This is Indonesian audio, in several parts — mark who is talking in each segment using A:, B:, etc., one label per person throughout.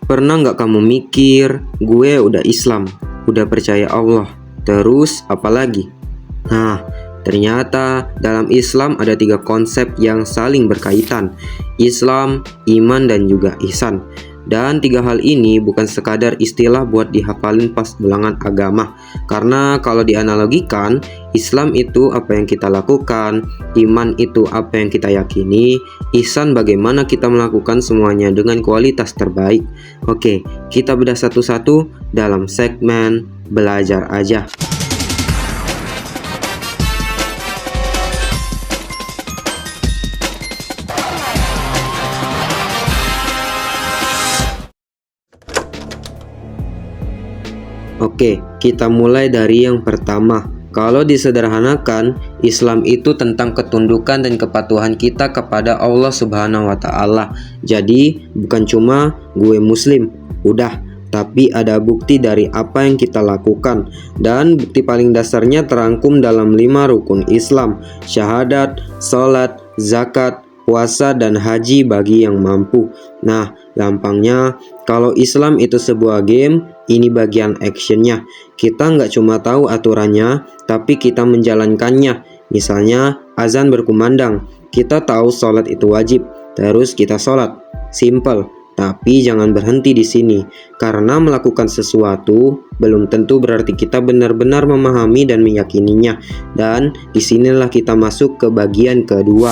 A: Pernah nggak kamu mikir, gue udah Islam, udah percaya Allah, terus apa lagi? Nah, ternyata dalam Islam ada 3 konsep yang saling berkaitan: Islam, iman, dan juga ihsan. Dan 3 hal ini bukan sekadar istilah buat dihafalin pas bilangan agama. Karena kalau dianalogikan, Islam itu apa yang kita lakukan, iman itu apa yang kita yakini, ihsan bagaimana kita melakukan semuanya dengan kualitas terbaik. Oke, kita bedah satu-satu dalam segmen Belajar Aja. Oke, kita mulai dari yang pertama. Kalau disederhanakan, Islam itu tentang ketundukan dan kepatuhan kita kepada Allah Subhanahu wa Ta'ala. Jadi, bukan cuma gue Muslim, udah, tapi ada bukti dari apa yang kita lakukan. Dan bukti paling dasarnya terangkum dalam 5 rukun Islam: syahadat, salat, zakat, puasa, dan haji bagi yang mampu. Nah, gampangnya, kalau Islam itu sebuah game, ini bagian actionnya. Kita nggak cuma tahu aturannya, tapi kita menjalankannya. Misalnya, azan berkumandang, kita tahu sholat itu wajib, terus kita sholat. Simple, tapi jangan berhenti di sini. Karena melakukan sesuatu belum tentu berarti kita benar-benar memahami dan meyakininya. Dan disinilah kita masuk ke bagian kedua.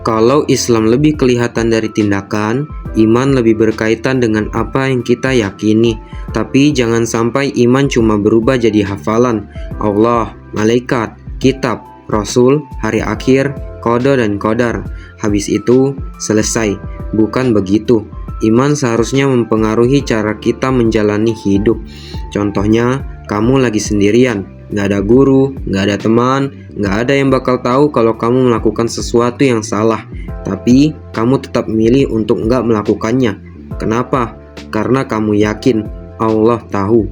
A: Kalau Islam lebih kelihatan dari tindakan, iman lebih berkaitan dengan apa yang kita yakini. Tapi jangan sampai iman cuma berubah jadi hafalan Allah, malaikat, kitab, rasul, hari akhir, qada dan qadar. Habis itu selesai. Bukan begitu. Iman seharusnya mempengaruhi cara kita menjalani hidup. Contohnya, kamu lagi sendirian, nggak ada guru, nggak ada teman, nggak ada yang bakal tahu kalau kamu melakukan sesuatu yang salah. Tapi kamu tetap milih untuk nggak melakukannya. Kenapa? Karena kamu yakin Allah tahu.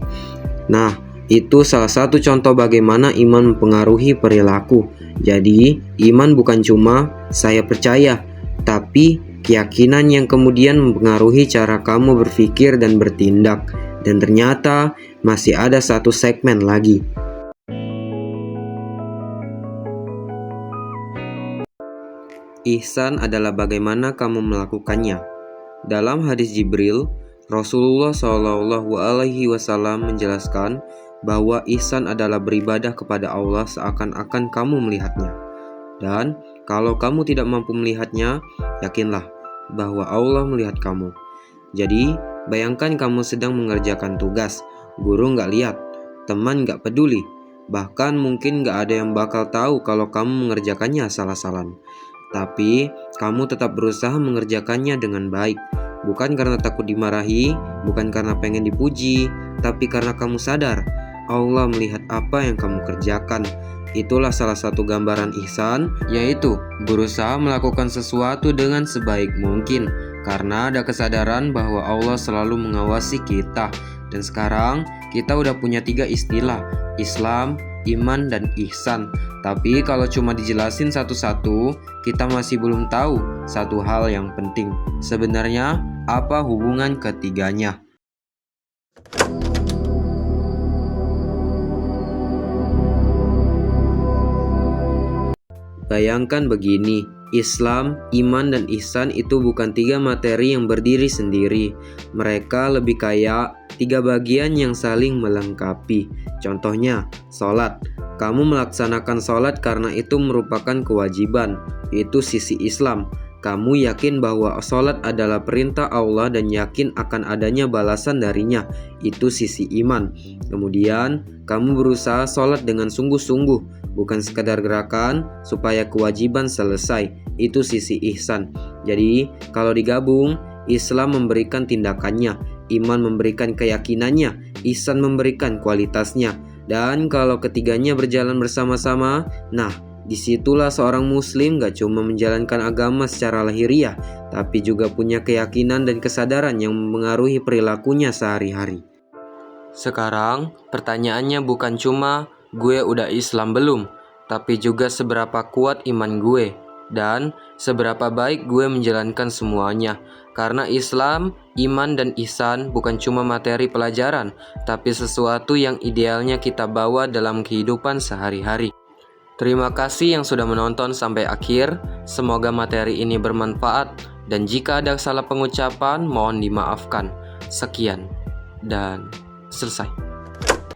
A: Nah, itu salah satu contoh bagaimana iman mempengaruhi perilaku. Jadi, iman bukan cuma saya percaya, tapi keyakinan yang kemudian mempengaruhi cara kamu berpikir dan bertindak. Dan ternyata masih ada satu segmen lagi. Ihsan adalah bagaimana kamu melakukannya. Dalam hadis Jibril, Rasulullah SAW menjelaskan bahwa ihsan adalah beribadah kepada Allah seakan-akan kamu melihatnya. Dan kalau kamu tidak mampu melihatnya, yakinlah bahwa Allah melihat kamu. Jadi, bayangkan kamu sedang mengerjakan tugas, guru nggak lihat, teman nggak peduli, bahkan mungkin nggak ada yang bakal tahu kalau kamu mengerjakannya asal-asalan. Tapi, kamu tetap berusaha mengerjakannya dengan baik. Bukan karena takut dimarahi, bukan karena pengen dipuji, tapi karena kamu sadar Allah melihat apa yang kamu kerjakan. Itulah salah satu gambaran ihsan, yaitu berusaha melakukan sesuatu dengan sebaik mungkin. Karena ada kesadaran bahwa Allah selalu mengawasi kita. Dan sekarang, kita udah punya 3 istilah: Islam, iman, dan ihsan. Tapi kalau cuma dijelasin satu-satu, kita masih belum tahu satu hal yang penting. Sebenarnya, apa hubungan ketiganya? Bayangkan begini, Islam, iman, dan ihsan itu bukan 3 materi yang berdiri sendiri. Mereka lebih kayak 3 bagian yang saling melengkapi. Contohnya, sholat. Kamu melaksanakan sholat karena itu merupakan kewajiban. Itu sisi Islam. Kamu yakin bahwa sholat adalah perintah Allah dan yakin akan adanya balasan darinya. Itu sisi iman. Kemudian, kamu berusaha sholat dengan sungguh-sungguh, bukan sekadar gerakan supaya kewajiban selesai. Itu sisi ihsan. Jadi, kalau digabung, Islam memberikan tindakannya, iman memberikan keyakinannya, ihsan memberikan kualitasnya. Dan kalau ketiganya berjalan bersama-sama, nah, disitulah seorang muslim gak cuma menjalankan agama secara lahiriah, tapi juga punya keyakinan dan kesadaran yang mempengaruhi perilakunya sehari-hari. Sekarang, pertanyaannya bukan cuma gue udah Islam belum, tapi juga seberapa kuat iman gue. dan seberapa baik gue menjalankan semuanya. Karena Islam, iman, dan ihsan bukan cuma materi pelajaran, tapi sesuatu yang idealnya kita bawa dalam kehidupan sehari-hari. Terima kasih yang sudah menonton sampai akhir. Semoga materi ini bermanfaat, dan jika ada salah pengucapan mohon dimaafkan. Sekian dan selesai.